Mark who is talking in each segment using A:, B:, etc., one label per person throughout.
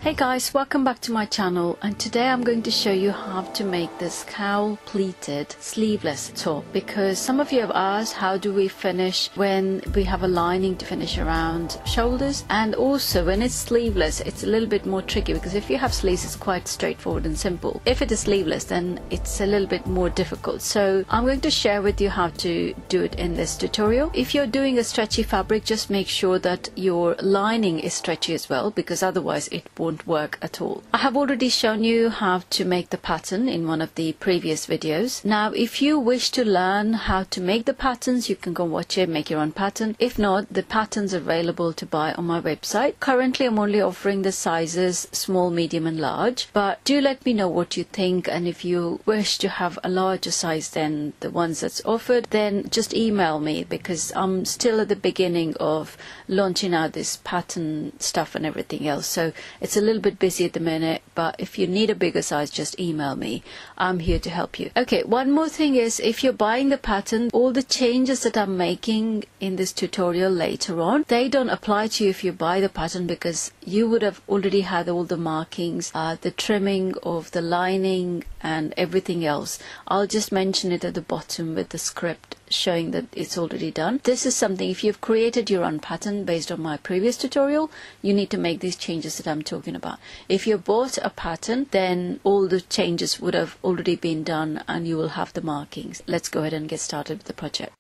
A: Hey guys, welcome back to my channel, and today I'm going to show you how to make this cowl pleated sleeveless top, because some of you have asked how do we finish when we have a lining to finish around shoulders, and also when it's sleeveless it's a little bit more tricky because if you have sleeves it's quite straightforward and simple. If it is sleeveless then it's a little bit more difficult, so I'm going to share with you how to do it in this tutorial. If you're doing a stretchy fabric, just make sure that your lining is stretchy as well, because otherwise it won't work at all. I have already shown you how to make the pattern in one of the previous videos. Now if you wish to learn how to make the patterns, you can go watch it, make your own pattern. If not, the patterns are available to buy on my website. Currently I'm only offering the sizes small, medium and large, but do let me know what you think, and if you wish to have a larger size than the ones that's offered, then just email me, because I'm still at the beginning of launching out this pattern stuff and everything else, so it's a little bit busy at the minute. But if you need a bigger size, just email me. I'm here to help you. Okay, one more thing is, if you're buying the pattern, all the changes that I'm making in this tutorial later on, they don't apply to you if you buy the pattern, because you would have already had all the markings, the trimming of the lining and everything else. I'll just mention it at the bottom with the script showing that it's already done. This is something, if you've created your own pattern based on my previous tutorial, you need to make these changes that I'm talking about. If you bought a pattern, then all the changes would have already been done and you will have the markings. Let's go ahead and get started with the project.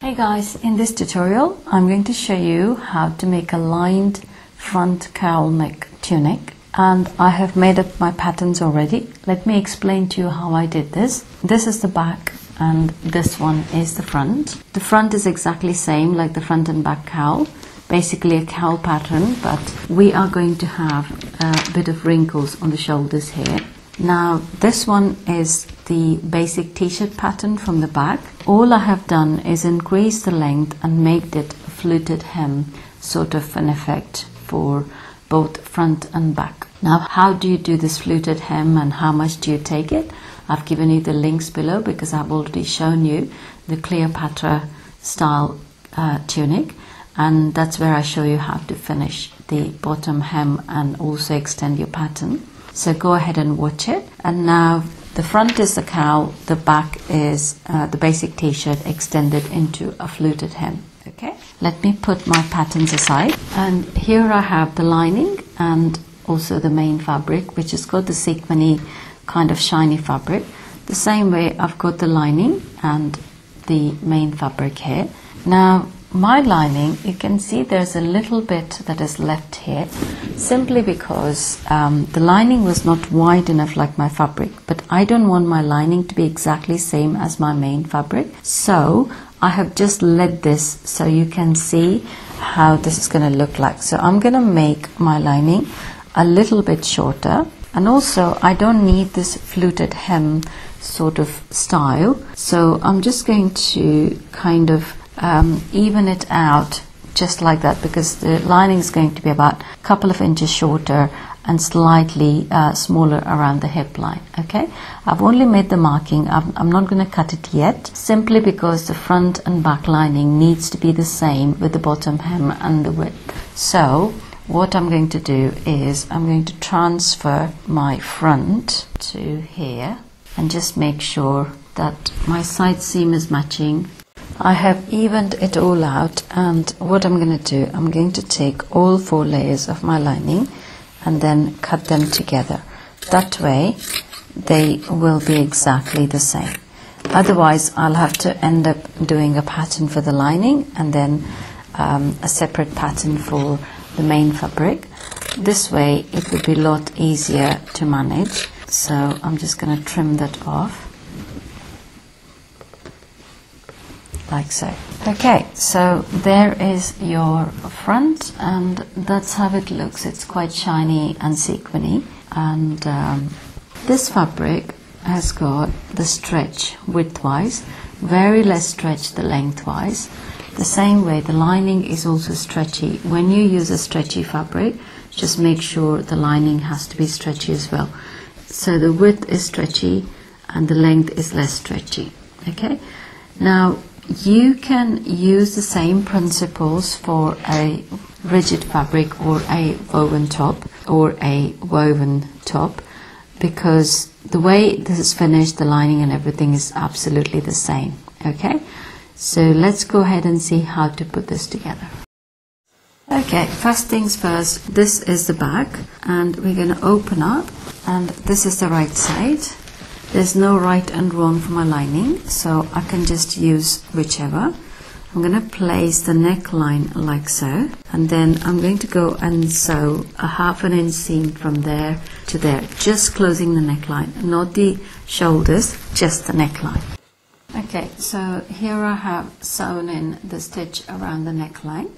A: Hey guys, in this tutorial I'm going to show you how to make a lined front cowl neck tunic, and I have made up my patterns already. Let me explain to you how I did this. This is the back and this one is the front. The front is exactly same like the front and back cowl, basically a cowl pattern, but we are going to have a bit of wrinkles on the shoulders here. Now this one is the basic t-shirt pattern from the back. All I have done is increase the length and make it a fluted hem sort of an effect for both front and back. Now how do you do this fluted hem and how much do you take it? I've given you the links below because I've already shown you the Cleopatra style tunic, and that's where I show you how to finish the bottom hem and also extend your pattern. So go ahead and watch it. And now the front is the cowl, the back is the basic t-shirt extended into a fluted hem. Okay, let me put my patterns aside, and here I have the lining and also the main fabric, which has got the sequiny kind of shiny fabric. The same way I've got the lining and the main fabric here. Now my lining, you can see there's a little bit that is left here, simply because the lining was not wide enough like my fabric, but I don't want my lining to be exactly same as my main fabric, so I have just let this so you can see how this is going to look like. So I'm going to make my lining a little bit shorter, and also I don't need this fluted hem sort of style, so I'm just going to kind of even it out just like that, because the lining is going to be about a couple of inches shorter and slightly smaller around the hip line. Okay, I've only made the marking. I'm not going to cut it yet, simply because the front and back lining needs to be the same with the bottom hem and the width. So what I'm going to do is I'm going to transfer my front to here and just make sure that my side seam is matching. I have evened it all out, and what I'm going to do, I'm going to take all 4 layers of my lining and then cut them together. That way they will be exactly the same. Otherwise I'll have to end up doing a pattern for the lining and then a separate pattern for the main fabric. This way it would be a lot easier to manage. So I'm just going to trim that off like so. Okay, so there is your front, and that's how it looks. It's quite shiny and sequiny, and this fabric has got the stretch widthwise, very less stretch the lengthwise. The same way the lining is also stretchy. When you use a stretchy fabric, just make sure the lining has to be stretchy as well. So the width is stretchy and the length is less stretchy. Okay, now you can use the same principles for a rigid fabric or a woven top. or a woven top, because the way this is finished, the lining and everything is absolutely the same. Okay, so let's go ahead and see how to put this together. Okay, first things first, this is the back, and we're going to open up, and this is the right side. There's no right and wrong for my lining, so I can just use whichever. I'm going to place the neckline like so, and then I'm going to go and sew a 1/2 inch seam from there to there, just closing the neckline, not the shoulders, just the neckline. Okay, so here I have sewn in the stitch around the neckline,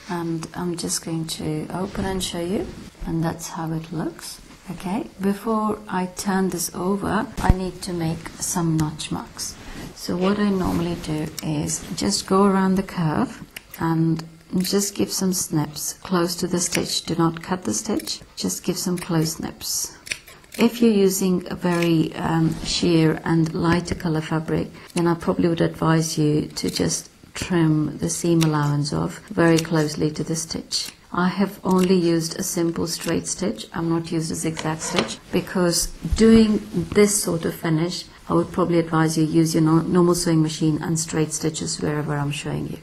A: and I'm just going to open and show you, and that's how it looks. Okay, before I turn this over, I need to make some notch marks. So what I normally do is just go around the curve and just give some snips close to the stitch. Do not cut the stitch, just give some close snips. If you're using a very sheer and lighter color fabric, then I probably would advise you to just trim the seam allowance off very closely to the stitch. I have only used a simple straight stitch. I'm not used a zigzag stitch, because doing this sort of finish, I would probably advise you use your normal sewing machine and straight stitches wherever I'm showing you.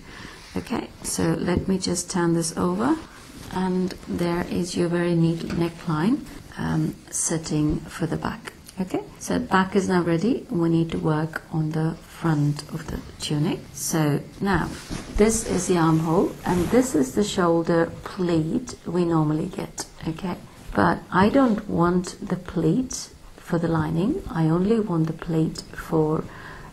A: Okay, so let me just turn this over, and there is your very neat neckline sitting for the back. Okay, so back is now ready. We need to work on the front of the tunic. So now this is the armhole, and this is the shoulder pleat we normally get. Okay, but I don't want the pleat for the lining. I only want the pleat for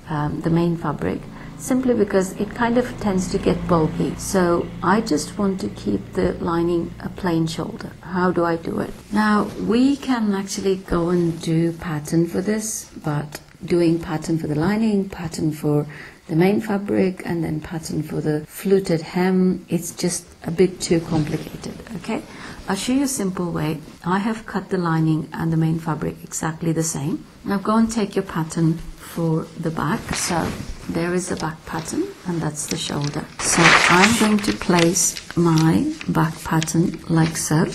A: the main fabric, simply because it kind of tends to get bulky. So I just want to keep the lining a plain shoulder. How do I do it? Now we can actually go and do pattern for this, but doing pattern for the lining, pattern for the main fabric, and then pattern for the fluted hem, it's just a bit too complicated. Okay, I'll show you a simple way. I have cut the lining and the main fabric exactly the same. Now go and take your pattern for the back. So there is the back pattern, and that's the shoulder. So I'm going to place my back pattern like so,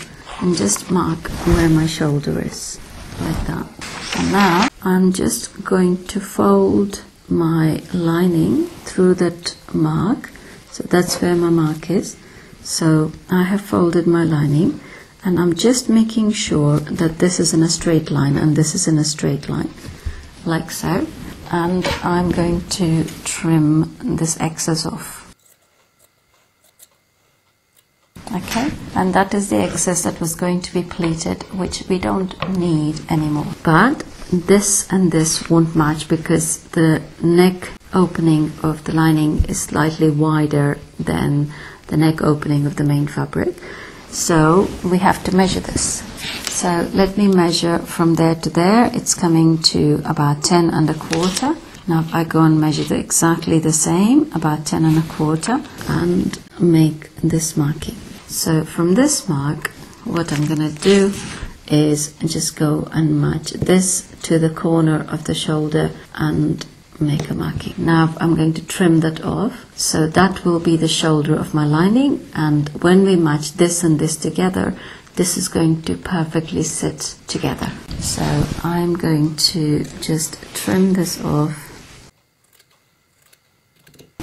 A: and just mark where my shoulder is, like that. And now I'm just going to fold my lining through that mark. So that's where my mark is. So I have folded my lining, and I'm just making sure that this is in a straight line and this is in a straight line, like so. And I'm going to trim this excess off. Okay, and that is the excess that was going to be pleated, which we don't need anymore. But this and this won't match, because the neck opening of the lining is slightly wider than the neck opening of the main fabric. So we have to measure this. So let me measure from there to there. It's coming to about 10 1/4. Now if I go and measure exactly the same, about 10 1/4, and make this marking. So from this mark, what I'm going to do is just go and match this to the corner of the shoulder and make a marking. Now I'm going to trim that off, so that will be the shoulder of my lining, and when we match this and this together, this is going to perfectly sit together. So I'm going to just trim this off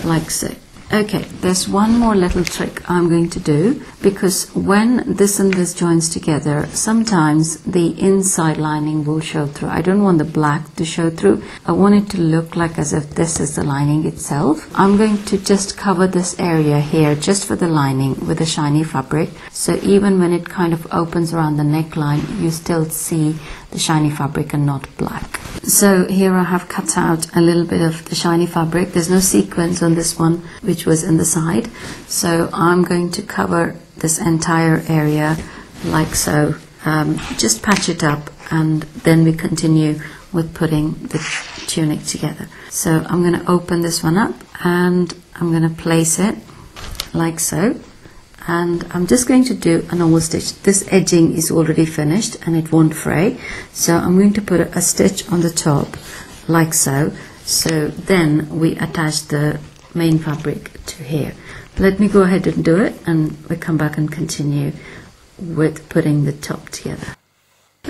A: like so. Okay, there's one more little trick I'm going to do, because when this and this joins together, sometimes the inside lining will show through. I don't want the black to show through. I want it to look like as if this is the lining itself. I'm going to just cover this area here just for the lining with a shiny fabric. So even when it kind of opens around the neckline, you still see the shiny fabric and not black. So here I have cut out a little bit of the shiny fabric. There's no sequins on this one, which was in the side. So I'm going to cover this entire area like so. Just patch it up, and then we continue with putting the tunic together. So I'm going to open this one up, and I'm going to place it like so. And I'm just going to do a normal stitch. This edging is already finished and it won't fray, so I'm going to put a stitch on the top like so. So then we attach the main fabric to here. Let me go ahead and do it, and we come back and continue with putting the top together.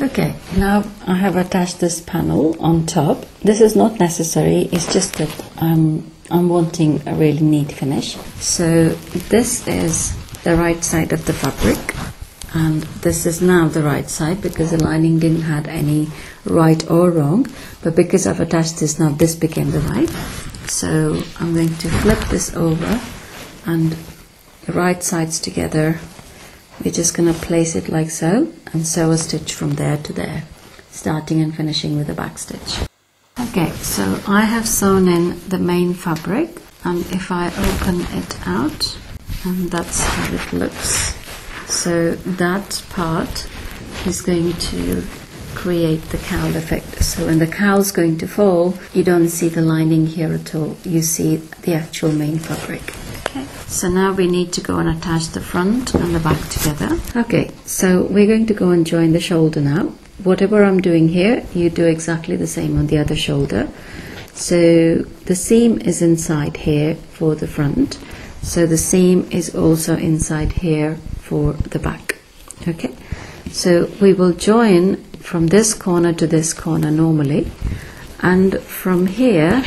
A: Okay, now I have attached this panel on top. This is not necessary, it's just that I'm wanting a really neat finish. So this is the right side of the fabric, and this is now the right side because the lining didn't have any right or wrong, but because I've attached this now, this became the right. So I'm going to flip this over, and the right sides together. We're just going to place it like so and sew a stitch from there to there, starting and finishing with a back stitch. Okay, so I have sewn in the main fabric, and if I open it out, and that's how it looks. So that part is going to create the cowl effect. So when the cowl's going to fall, you don't see the lining here at all. You see the actual main fabric. Okay, so now we need to go and attach the front and the back together. Okay, so we're going to go and join the shoulder now. Whatever I'm doing here, you do exactly the same on the other shoulder. So the seam is inside here for the front. So the seam is also inside here for the back. Okay, so we will join from this corner to this corner normally, and from here,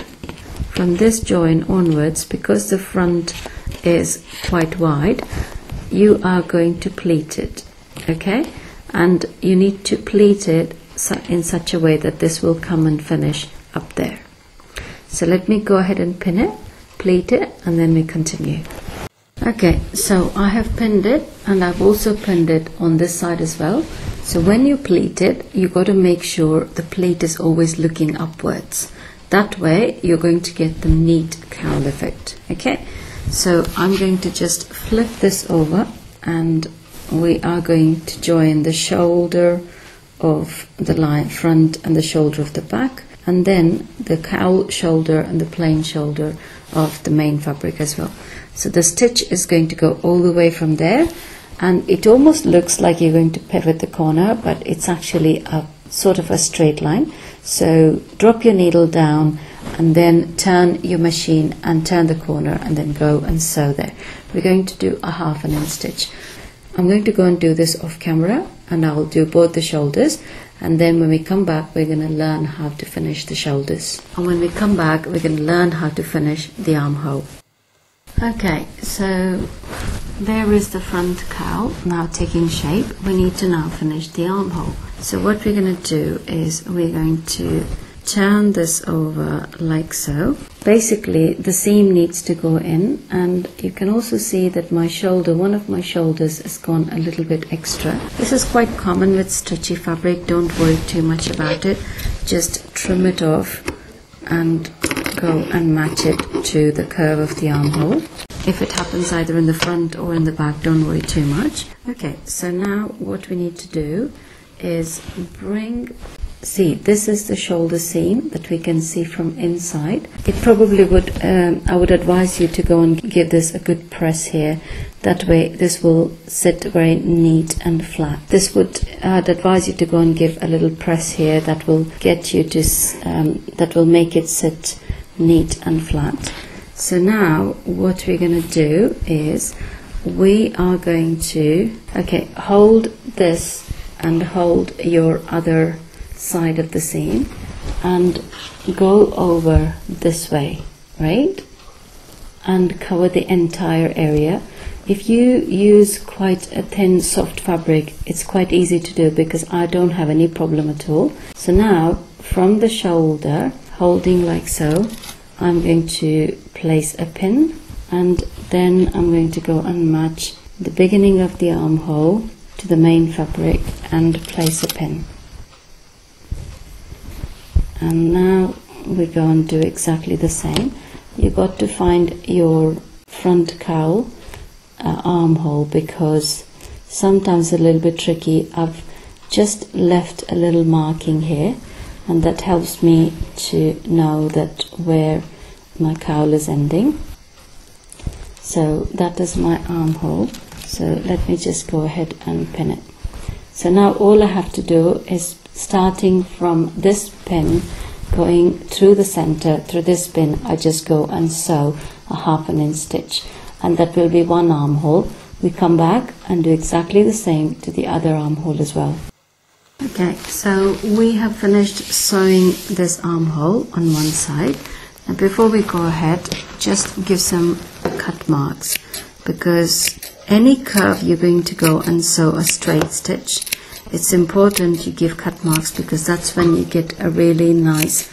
A: from this join onwards, because the front is quite wide, you are going to pleat it. Okay, and you need to pleat it in such a way that this will come and finish up there. So let me go ahead and pin it, pleat it, and then we continue. Okay, so I have pinned it, and I've also pinned it on this side as well. So when you pleat it, you got to make sure the pleat is always looking upwards. That way you're going to get the neat cowl effect. Okay, so I'm going to just flip this over, and we are going to join the shoulder of the line front and the shoulder of the back, and then the cowl shoulder and the plain shoulder of the main fabric as well. So the stitch is going to go all the way from there, and it almost looks like you're going to pivot the corner, but it's actually a sort of a straight line. So drop your needle down and then turn your machine and turn the corner, and then go and sew there. We're going to do a 1/2 inch stitch. I'm going to go and do this off camera, and I'll do both the shoulders, and then when we come back we're going to learn how to finish the shoulders, and when we come back we're going to learn how to finish the armhole. Okay, so there is the front cowl now taking shape. We need to now finish the armhole. So what we're going to do is we're going to turn this over like so. Basically the seam needs to go in, and you can also see that my shoulder, one of my shoulders has gone a little bit extra. This is quite common with stretchy fabric, don't worry too much about it. Just trim it off and go and match it to the curve of the armhole. If it happens either in the front or in the back, don't worry too much. Okay, so now what we need to do is see, this is the shoulder seam that we can see from inside. It probably would, I would advise you to go and give this a good press here. That way this will sit very neat and flat. This would, I'd advise you to go and give a little press here. That will get you to, that will make it sit neat and flat. So now what we're going to do is we are going to, okay, hold this and hold your other side of the seam and go over this way, right, and cover the entire area. If you use quite a thin soft fabric, it's quite easy to do because I don't have any problem at all. So now from the shoulder, holding like so, I'm going to place a pin, and then I'm going to go and match the beginning of the armhole to the main fabric and place a pin. And now we go and do exactly the same. You got to find your front cowl armhole, because sometimes a little bit tricky. I've just left a little marking here, and that helps me to know that where my cowl is ending. So that is my armhole. So let me just go ahead and pin it. So now all I have to do is, starting from this pin, going through the center, through this pin, I just go and sew a 1/2 inch stitch, and that will be one armhole. we come back and do exactly the same to the other armhole as well. Okay, so we have finished sewing this armhole on one side. And before we go ahead, just give some cut marks, because any curve you're going to go and sew a straight stitch, it's important you give cut marks, because that's when you get a really nice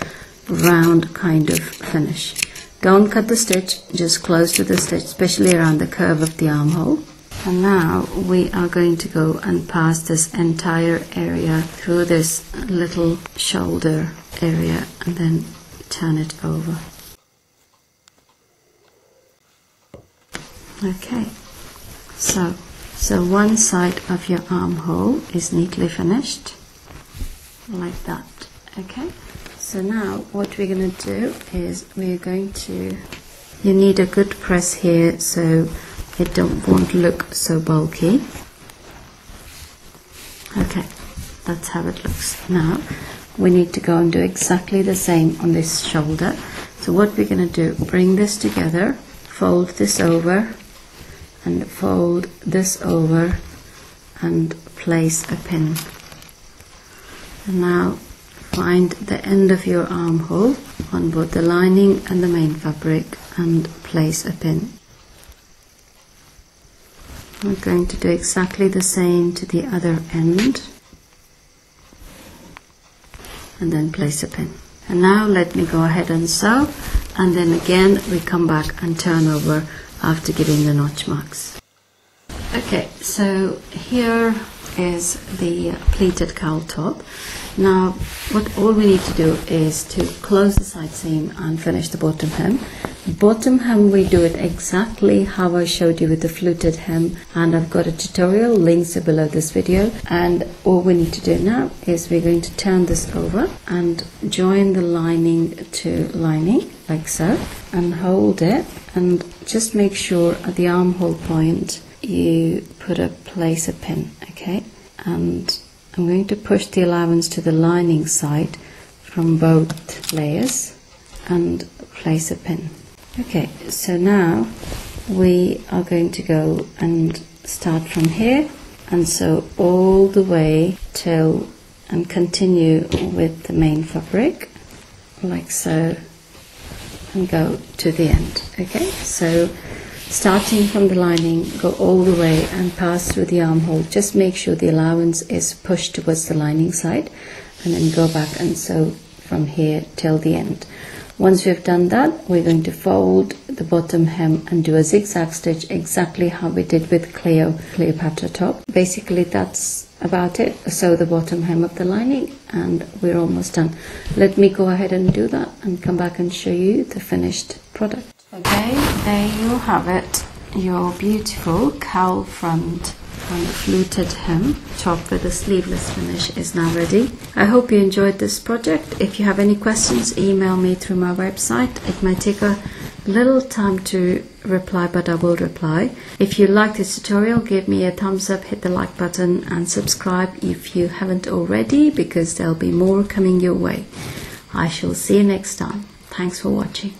A: round kind of finish. Don't cut the stitch, just close to the stitch, especially around the curve of the armhole. And now we are going to go and pass this entire area through this little shoulder area and then turn it over. Okay, so one side of your armhole is neatly finished like that. Okay, so now what we're going to do is you need a good press here so it won't look so bulky. Okay, that's how it looks. Now we need to go and do exactly the same on this shoulder. So what we're going to do, bring this together, fold this over and fold this over and place a pin. And now find the end of your armhole on both the lining and the main fabric and place a pin. We're going to do exactly the same to the other end and then place a pin. And now let me go ahead and sew, and then again we come back and turn over after giving the notch marks. Okay, so here is the pleated cowl top. Now all we need to do is to close the side seam and finish the bottom hem. Bottom hem we do it exactly how I showed you with the fluted hem, and I've got a tutorial, links are below this video. And all we need to do now is we're going to turn this over and join the lining to lining like so, and hold it, and just make sure at the armhole point you place a pin. Okay, and I'm going to push the allowance to the lining side from both layers and place a pin. Okay, so now we are going to go and start from here and sew all the way till and continue with the main fabric like so and go to the end. Okay, so starting from the lining, go all the way and pass through the armhole. Just make sure the allowance is pushed towards the lining side, and then go back and sew from here till the end. Once we have done that, we're going to fold the bottom hem and do a zigzag stitch exactly how we did with Cleopatra top. Basically that's about it. Sew the bottom hem of the lining and we're almost done. Let me go ahead and do that and come back and show you the finished product. Okay, there you have it. Your beautiful cowl front and fluted hem top with a sleeveless finish is now ready. I hope you enjoyed this project. If you have any questions, email me through my website. It might take a little time to reply, but I will reply. If you like this tutorial, give me a thumbs up, hit the like button and subscribe if you haven't already, because there'll be more coming your way. I shall see you next time. Thanks for watching.